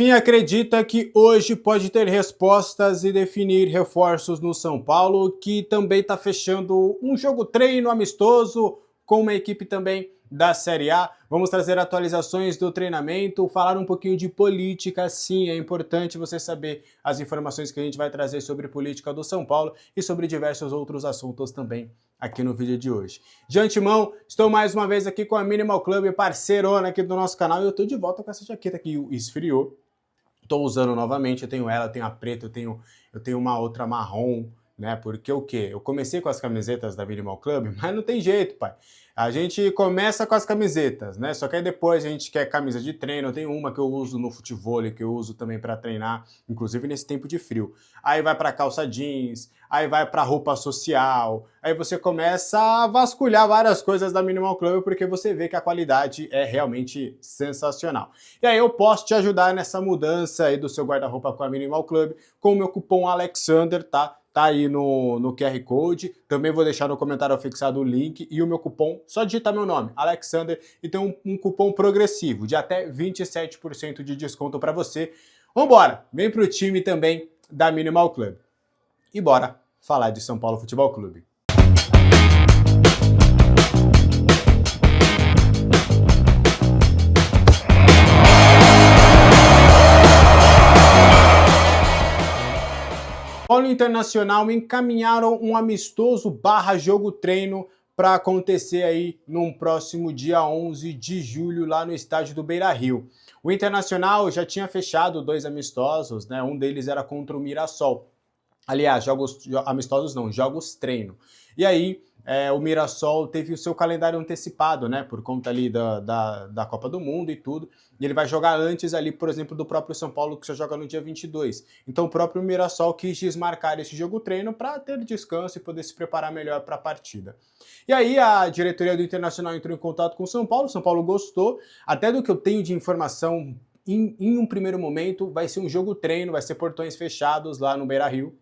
Rafinha acredita que hoje pode ter respostas e definir reforços no São Paulo, que também está fechando um jogo treino amistoso com uma equipe também da Série A. Vamos trazer atualizações do treinamento, falar um pouquinho de política. Sim, é importante você saber as informações que a gente vai trazer sobre política do São Paulo e sobre diversos outros assuntos também aqui no vídeo de hoje. De antemão, estou mais uma vez aqui com a Minimal Club, parceirona aqui do nosso canal, e eu estou de volta com essa jaqueta que esfriou. Estou usando novamente, eu tenho ela, eu tenho a preta, eu tenho uma outra marrom, né? Porque o quê? Eu comecei com as camisetas da Minimal Club, mas não tem jeito, pai. A gente começa com as camisetas, né? Só que aí depois a gente quer camisa de treino. Eu tenho uma que eu uso no futevôlei, que eu uso também para treinar, inclusive nesse tempo de frio. Aí vai para calça jeans, aí vai para roupa social. Aí você começa a vasculhar várias coisas da Minimal Club porque você vê que a qualidade é realmente sensacional. E aí eu posso te ajudar nessa mudança aí do seu guarda-roupa com a Minimal Club com o meu cupom Alexander, tá? Tá aí no QR Code, também vou deixar no comentário fixado o link e o meu cupom, só digitar meu nome, Alexander, e tem um cupom progressivo de até 27% de desconto para você. Vambora, vem pro time também da Minimal Club. E bora falar de São Paulo Futebol Clube. Paulo Internacional encaminharam um amistoso / jogo treino para acontecer aí no próximo dia 11 de julho lá no estádio do Beira-Rio. O Internacional já tinha fechado 2 amistosos, né? Um deles era contra o Mirassol. Aliás, jogos amistosos não, jogos treino. E aí, o Mirassol teve o seu calendário antecipado, né? Por conta ali da Copa do Mundo e tudo. E ele vai jogar antes ali, por exemplo, do próprio São Paulo, que só joga no dia 22. Então o próprio Mirassol quis desmarcar esse jogo treino para ter descanso e poder se preparar melhor para a partida. E aí a diretoria do Internacional entrou em contato com o São Paulo gostou, até do que eu tenho de informação, em um primeiro momento vai ser um jogo treino, vai ser portões fechados lá no Beira-Rio.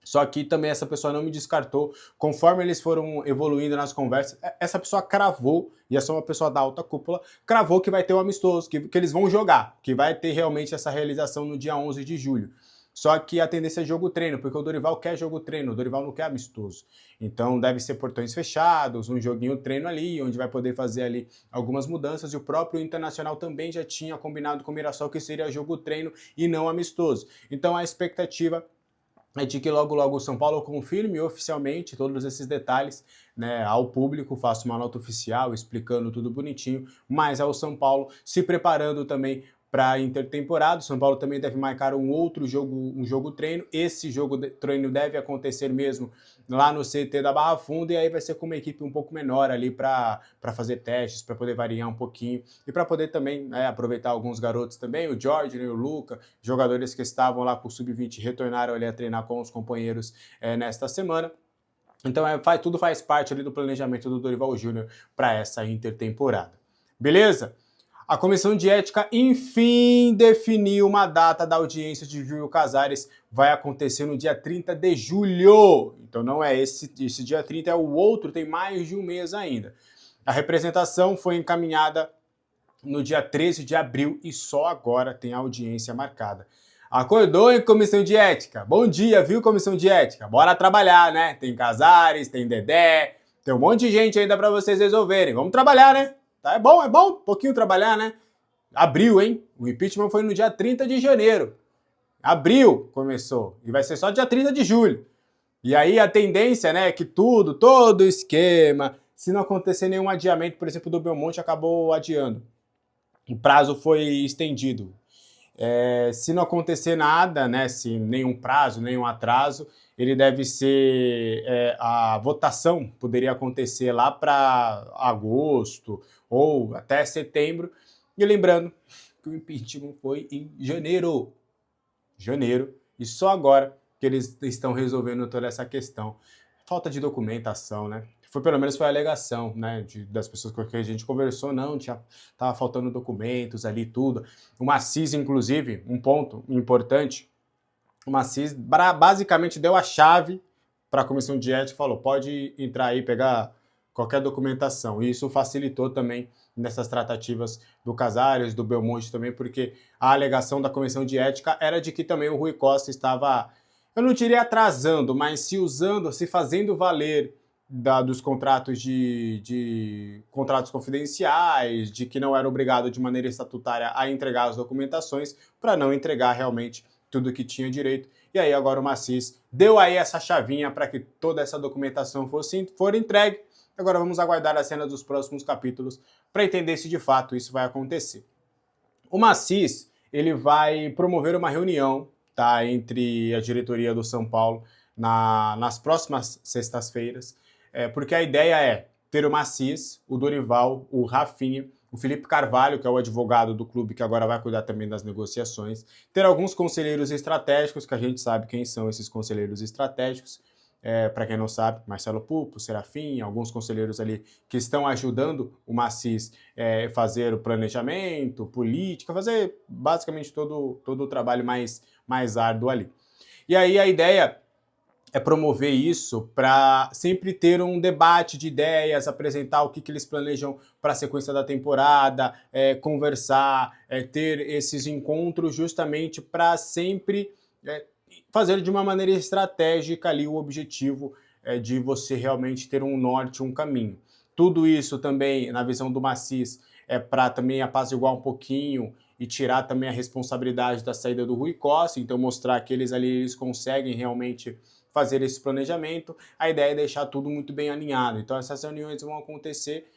Só que também essa pessoa não me descartou. Conforme eles foram evoluindo nas conversas, essa pessoa cravou, e essa é uma pessoa da alta cúpula, cravou que vai ter um amistoso, que eles vão jogar, que vai ter realmente essa realização no dia 11 de julho. Só que a tendência é jogo-treino, porque o Dorival quer jogo-treino, o Dorival não quer amistoso. Então deve ser portões fechados, um joguinho-treino ali, onde vai poder fazer ali algumas mudanças, e o próprio Internacional também já tinha combinado com o Mirassol que seria jogo-treino e não amistoso. Então a expectativa é de que logo logo o São Paulo confirme oficialmente todos esses detalhes, né, ao público, faça uma nota oficial explicando tudo bonitinho, mas ao São Paulo se preparando também para a intertemporada. O São Paulo também deve marcar um outro jogo, um jogo treino. Esse jogo treino deve acontecer mesmo lá no CT da Barra Funda, e aí vai ser com uma equipe um pouco menor ali para fazer testes, para poder variar um pouquinho e para poder também aproveitar alguns garotos também, o Jorge e o Luca, jogadores que estavam lá com o Sub-20 retornaram ali a treinar com os companheiros nesta semana. Então tudo faz parte ali do planejamento do Dorival Júnior para essa intertemporada. Beleza? A Comissão de Ética, enfim, definiu uma data da audiência de Júlio Casares. Vai acontecer no dia 30 de julho. Então não é esse dia 30, é o outro, tem mais de um mês ainda. A representação foi encaminhada no dia 13 de abril e só agora tem a audiência marcada. Acordou, hein, Comissão de Ética? Bom dia, viu, Comissão de Ética? Bora trabalhar, né? Tem Casares, tem Dedé, tem um monte de gente ainda para vocês resolverem. Vamos trabalhar, né? Tá, é bom, um pouquinho trabalhar, né? Abril, hein? O impeachment foi no dia 30 de janeiro. Abril começou. E vai ser só dia 30 de julho. E aí a tendência, né, é que todo esquema, se não acontecer nenhum adiamento, por exemplo, do Belmonte acabou adiando. O prazo foi estendido. Se não acontecer nada, né, se nenhum prazo, nenhum atraso, ele deve ser, a votação poderia acontecer lá para agosto ou até setembro. E lembrando que o impeachment foi em janeiro, e só agora que eles estão resolvendo toda essa questão. Falta de documentação, né? Pelo menos foi a alegação, né, das pessoas com quem a gente conversou, não, tava faltando documentos ali, tudo. O Assis, inclusive, um ponto importante, o Assis basicamente deu a chave para a Comissão de Ética e falou, pode entrar aí, pegar qualquer documentação. E isso facilitou também nessas tratativas do Casares, do Belmonte também, porque a alegação da Comissão de Ética era de que também o Rui Costa estava, eu não diria atrasando, mas se fazendo valer dos contratos de contratos confidenciais, de que não era obrigado de maneira estatutária a entregar as documentações, para não entregar realmente tudo que tinha direito. E aí agora o Macis deu aí essa chavinha para que toda essa documentação for entregue. Agora vamos aguardar as cenas dos próximos capítulos para entender se de fato isso vai acontecer. O Macis, ele vai promover uma reunião, tá, entre a diretoria do São Paulo nas próximas sextas-feiras, porque a ideia é ter o Macis, o Dorival, o Rafinha, o Felipe Carvalho, que é o advogado do clube, que agora vai cuidar também das negociações, ter alguns conselheiros estratégicos, que a gente sabe quem são esses conselheiros estratégicos, para quem não sabe, Marcelo Pupo, Serafim, alguns conselheiros ali que estão ajudando o Macis fazer o planejamento, política, fazer basicamente todo o trabalho mais árduo ali. E aí a ideia é promover isso para sempre ter um debate de ideias, apresentar o que eles planejam para a sequência da temporada, conversar, ter esses encontros justamente para sempre fazer de uma maneira estratégica ali o objetivo de você realmente ter um norte, um caminho. Tudo isso também, na visão do Macis, é para também apaziguar um pouquinho e tirar também a responsabilidade da saída do Rui Costa, então mostrar que eles conseguem realmente fazer esse planejamento. A ideia é deixar tudo muito bem alinhado. Então essas reuniões vão acontecer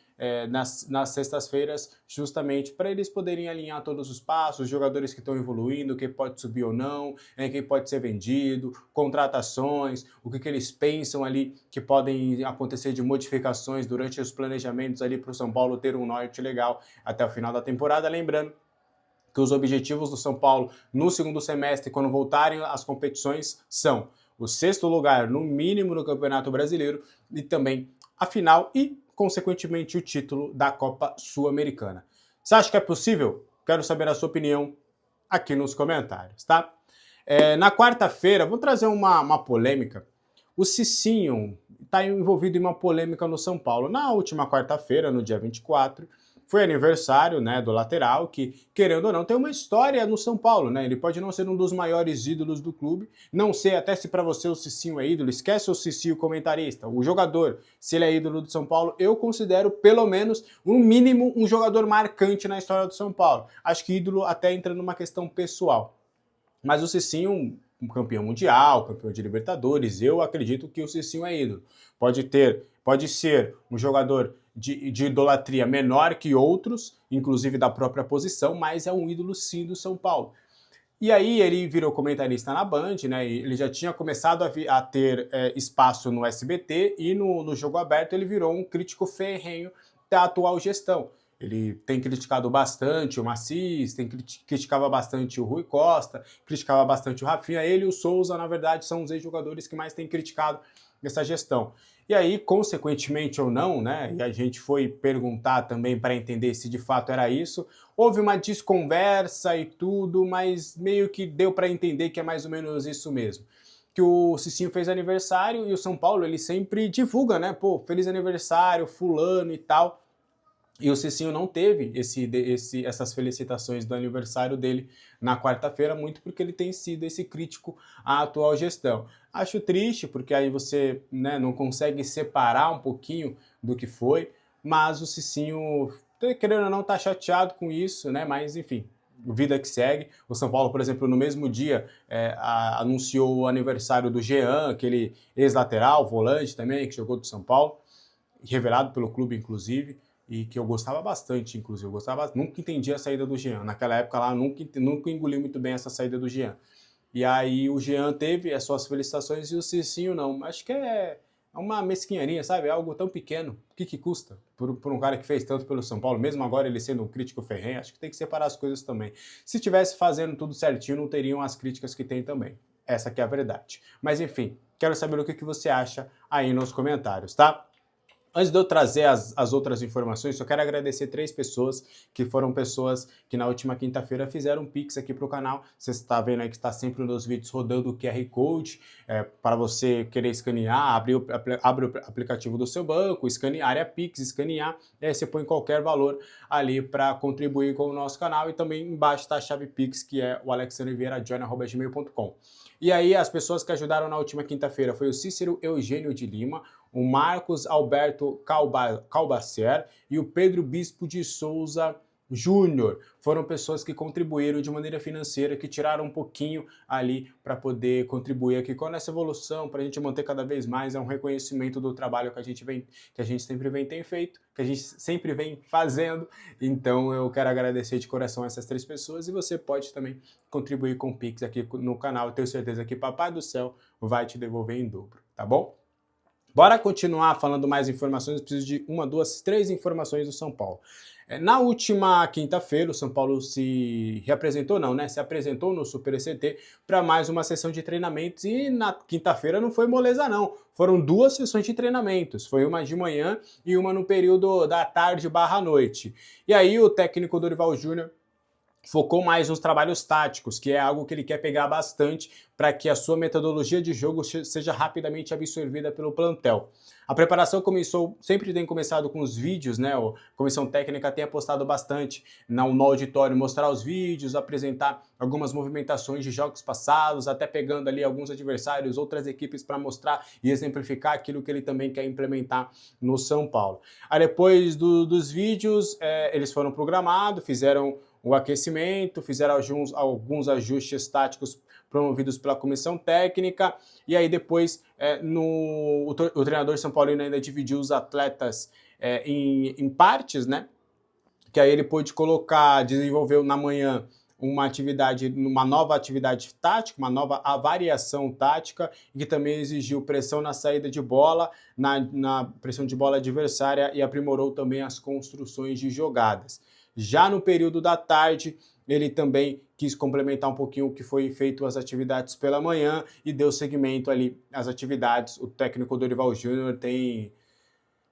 nas sextas-feiras, justamente para eles poderem alinhar todos os passos, os jogadores que estão evoluindo, quem pode subir ou não, quem pode ser vendido, contratações, o que eles pensam ali que podem acontecer de modificações durante os planejamentos ali para o São Paulo ter um norte legal até o final da temporada. Lembrando que os objetivos do São Paulo no segundo semestre, quando voltarem às competições, são o 6º lugar, no mínimo, no Campeonato Brasileiro e também a final e, consequentemente, o título da Copa Sul-Americana. Você acha que é possível? Quero saber a sua opinião aqui nos comentários, tá? Na quarta-feira, vou trazer uma polêmica. O Cicinho está envolvido em uma polêmica no São Paulo. Na última quarta-feira, no dia 24, foi aniversário, né, do lateral, que, querendo ou não, tem uma história no São Paulo, né? Ele pode não ser um dos maiores ídolos do clube, não sei até se para você o Cicinho é ídolo, esquece o Cicinho comentarista, o jogador, se ele é ídolo do São Paulo, eu considero pelo menos, no mínimo, um jogador marcante na história do São Paulo. Acho que ídolo até entra numa questão pessoal. Mas o Cicinho, um campeão mundial, campeão de Libertadores, eu acredito que o Cicinho é ídolo. Pode ser um jogador de idolatria menor que outros, inclusive da própria posição, mas é um ídolo sim do São Paulo. E aí ele virou comentarista na Band, né? Ele já tinha começado a ter espaço no SBT e no Jogo Aberto ele virou um crítico ferrenho da atual gestão. Ele tem criticado bastante o Macis, criticava bastante o Rui Costa, criticava bastante o Rafinha. Ele e o Souza, na verdade, são os ex-jogadores que mais têm criticado essa gestão. E aí, consequentemente ou não, né, e a gente foi perguntar também para entender se de fato era isso, houve uma desconversa e tudo, mas meio que deu para entender que é mais ou menos isso mesmo. Que o Cicinho fez aniversário e o São Paulo, ele sempre divulga, né, pô, feliz aniversário, fulano e tal. E o Cicinho não teve essas felicitações do aniversário dele na quarta-feira, muito porque ele tem sido esse crítico à atual gestão. Acho triste, porque aí você, né, não consegue separar um pouquinho do que foi, mas o Cicinho, querendo ou não, tá chateado com isso, né? Mas enfim, vida que segue. O São Paulo, por exemplo, no mesmo dia anunciou o aniversário do Jean, aquele ex-lateral, volante também, que jogou do São Paulo, revelado pelo clube, inclusive. E que eu gostava bastante, inclusive. Nunca entendi a saída do Jean. Naquela época lá, nunca engoli muito bem essa saída do Jean. E aí o Jean teve as suas felicitações e o Cicinho não. Acho que é uma mesquinharia, sabe? É algo tão pequeno. O que custa por um cara que fez tanto pelo São Paulo, mesmo agora ele sendo um crítico ferrenho? Acho que tem que separar as coisas também. Se estivesse fazendo tudo certinho, não teriam as críticas que tem também. Essa que é a verdade. Mas enfim, quero saber o que você acha aí nos comentários, tá? Antes de eu trazer as outras informações, só quero agradecer 3 pessoas, que foram pessoas que na última quinta-feira fizeram um Pix aqui para o canal. Você está vendo aí que está sempre nos vídeos rodando o QR Code, para você querer escanear, abre o aplicativo do seu banco, escanear, área Pix, escanear, e aí você põe qualquer valor ali para contribuir com o nosso canal, e também embaixo está a chave Pix, que é o alexandrevieirajoin@gmail.com. E aí as pessoas que ajudaram na última quinta-feira foi o Cícero Eugênio de Lima, o Marcos Alberto Calbacer e o Pedro Bispo de Souza Júnior. Foram pessoas que contribuíram de maneira financeira, que tiraram um pouquinho ali para poder contribuir aqui com essa evolução, para a gente manter cada vez mais. É um reconhecimento do trabalho que a gente sempre tem feito, que a gente sempre vem fazendo. Então eu quero agradecer de coração essas 3 pessoas, e você pode também contribuir com o Pix aqui no canal. Eu tenho certeza que Papai do Céu vai te devolver em dobro, tá bom? Bora continuar falando mais informações. Eu preciso de 1, 2, 3 informações do São Paulo. Na última quinta-feira, o São Paulo se reapresentou, não, né? Se apresentou no Super ECT para mais uma sessão de treinamentos, e na quinta-feira não foi moleza, não. Foram 2 sessões de treinamentos. Foi uma de manhã e uma no período da tarde/noite. E aí o técnico Dorival Júnior focou mais nos trabalhos táticos, que é algo que ele quer pegar bastante para que a sua metodologia de jogo seja rapidamente absorvida pelo plantel. A preparação sempre tem começado com os vídeos, né? A comissão técnica tem apostado bastante no auditório, mostrar os vídeos, apresentar algumas movimentações de jogos passados, até pegando ali alguns adversários, outras equipes, para mostrar e exemplificar aquilo que ele também quer implementar no São Paulo. Aí depois dos vídeos, eles foram programados, fizeram o aquecimento, fizeram alguns ajustes táticos promovidos pela comissão técnica, e aí depois o treinador São Paulino ainda dividiu os atletas em partes, né? Que aí ele pôde desenvolveu na manhã uma nova atividade tática, uma nova variação tática, e que também exigiu pressão na saída de bola, na pressão de bola adversária, e aprimorou também as construções de jogadas. Já no período da tarde, ele também quis complementar um pouquinho o que foi feito as atividades pela manhã e deu seguimento ali às atividades. O técnico Dorival Júnior tem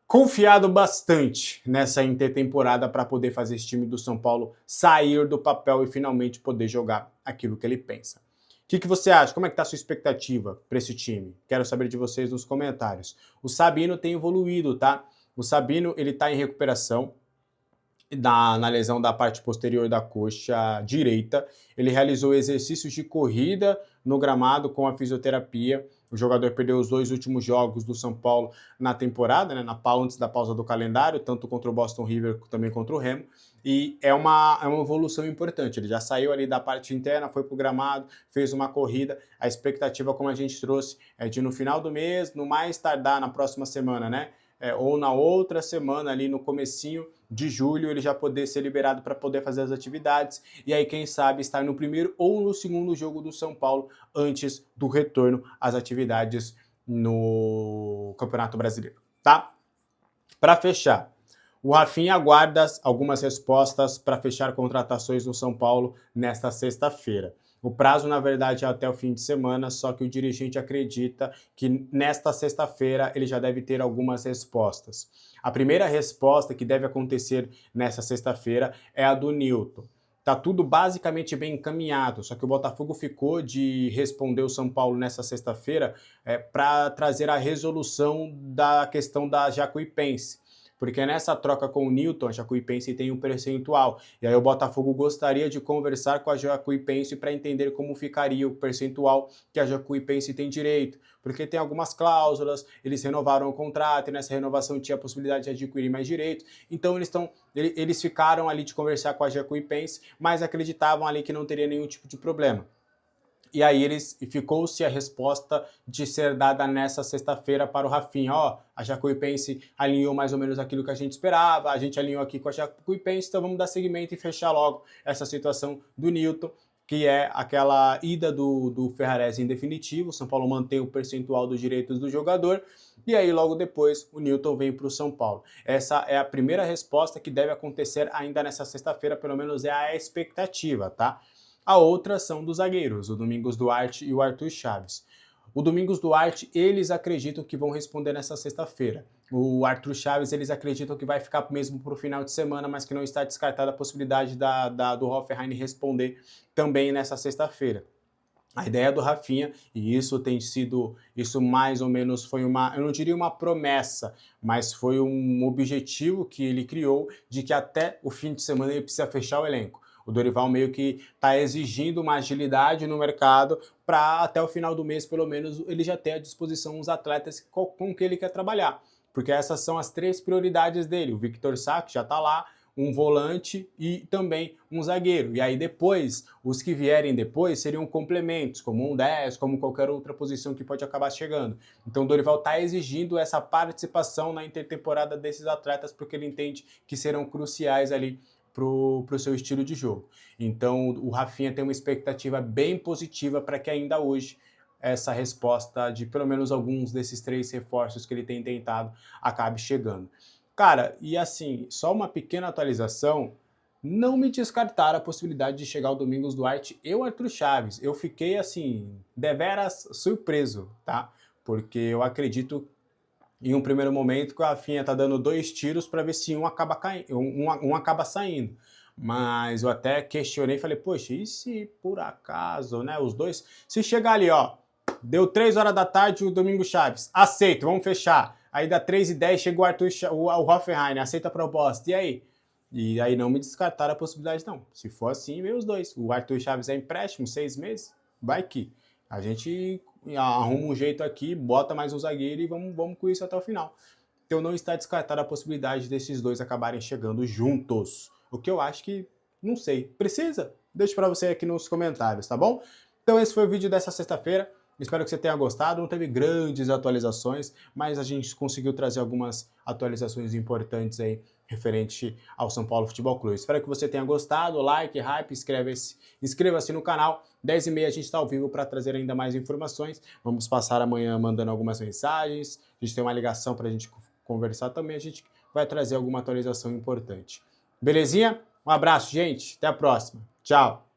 confiado bastante nessa intertemporada para poder fazer esse time do São Paulo sair do papel e finalmente poder jogar aquilo que ele pensa. O que você acha? Como é que está a sua expectativa para esse time? Quero saber de vocês nos comentários. O Sabino tem evoluído, tá? O Sabino, ele está em recuperação na lesão da parte posterior da coxa direita. Ele realizou exercícios de corrida no gramado com a fisioterapia. O jogador perdeu os 2 últimos jogos do São Paulo na temporada, né, antes da pausa do calendário, tanto contra o Boston River também contra o Remo. E é uma evolução importante. Ele já saiu ali da parte interna, foi para o gramado, fez uma corrida. A expectativa, como a gente trouxe, é de no final do mês, no mais tardar na próxima semana, né? Ou na outra semana, ali no comecinho de julho, ele já poder ser liberado para poder fazer as atividades, e aí quem sabe estar no primeiro ou no segundo jogo do São Paulo antes do retorno às atividades no Campeonato Brasileiro, tá? Para fechar, o Rafinha aguarda algumas respostas para fechar contratações no São Paulo nesta sexta-feira. O prazo, na verdade, é até o fim de semana, só que o dirigente acredita que nesta sexta-feira ele já deve ter algumas respostas. A primeira resposta que deve acontecer nesta sexta-feira é a do Newton. Tá tudo basicamente bem encaminhado, só que o Botafogo ficou de responder o São Paulo nessa sexta-feira para trazer a resolução da questão da Jacuipense. Porque nessa troca com o Newton, a Jacuipense tem um percentual. E aí o Botafogo gostaria de conversar com a Jacuipense para entender como ficaria o percentual que a Jacuipense tem direito. Porque tem algumas cláusulas, eles renovaram o contrato, e nessa renovação tinha a possibilidade de adquirir mais direitos. Então eles ficaram ali de conversar com a Jacuipense, mas acreditavam ali que não teria nenhum tipo de problema. E aí ficou-se a resposta de ser dada nessa sexta-feira para o Rafinha. A Jacuipense alinhou mais ou menos aquilo que a gente esperava, a gente alinhou aqui com a Jacuipense, então vamos dar seguimento e fechar logo essa situação do Newton, que é aquela ida do Ferrarese em definitivo. O São Paulo mantém o percentual dos direitos do jogador, e aí logo depois o Newton vem para o São Paulo. Essa é a primeira resposta que deve acontecer ainda nessa sexta-feira, pelo menos é a expectativa, tá? A outra são dos zagueiros, o Domingos Duarte e o Arthur Chaves. O Domingos Duarte, eles acreditam que vão responder nessa sexta-feira. O Arthur Chaves, eles acreditam que vai ficar mesmo para o final de semana, mas que não está descartada a possibilidade do Hoffenheim responder também nessa sexta-feira. A ideia do Rafinha, e isso tem sido, isso mais ou menos foi uma, eu não diria uma promessa, mas foi um objetivo que ele criou de que até o fim de semana ele precisa fechar o elenco. O Dorival meio que está exigindo uma agilidade no mercado para até o final do mês, pelo menos, ele já ter à disposição os atletas com que ele quer trabalhar. Porque essas são as 3 prioridades dele. O Victor Sá, que já está lá, um volante e também um zagueiro. E aí depois, os que vierem depois seriam complementos, como um 10, como qualquer outra posição que pode acabar chegando. Então o Dorival está exigindo essa participação na intertemporada desses atletas porque ele entende que serão cruciais ali pro seu estilo de jogo. Então o Rafinha tem uma expectativa bem positiva para que ainda hoje essa resposta de pelo menos alguns desses 3 reforços que ele tem tentado acabe chegando. Cara, e assim, só uma pequena atualização, não me descartaram a possibilidade de chegar o Domingos Duarte e o Arthur Chaves. Eu fiquei, assim, deveras surpreso, tá? Porque eu acredito, em um primeiro momento, que o Rafinha tá dando 2 tiros para ver se um acaba, um acaba saindo. Mas eu até questionei e falei, poxa, e se por acaso, né, os dois... Se chegar ali, ó, deu 3 horas da tarde o Domingos Chaves, aceito, vamos fechar. Aí dá 3h10, chega o Arthur, o Hoffenheim, aceita a proposta. E aí? E aí não me descartaram a possibilidade, não. Se for assim, veio os dois. O Arthur Chaves é empréstimo, 6 meses, vai que. A gente arruma um jeito aqui, bota mais um zagueiro e vamos com isso até o final. Então não está descartada a possibilidade desses dois acabarem chegando juntos. O que eu acho que, não sei, precisa? Deixo para você aqui nos comentários, tá bom? Então esse foi o vídeo dessa sexta-feira. Espero que você tenha gostado, não teve grandes atualizações, mas a gente conseguiu trazer algumas atualizações importantes aí referente ao São Paulo Futebol Clube. Espero que você tenha gostado, like, hype, inscreva-se no canal. 10h30 a gente está ao vivo para trazer ainda mais informações. Vamos passar amanhã mandando algumas mensagens, a gente tem uma ligação para a gente conversar também, a gente vai trazer alguma atualização importante. Belezinha? Um abraço, gente, até a próxima. Tchau!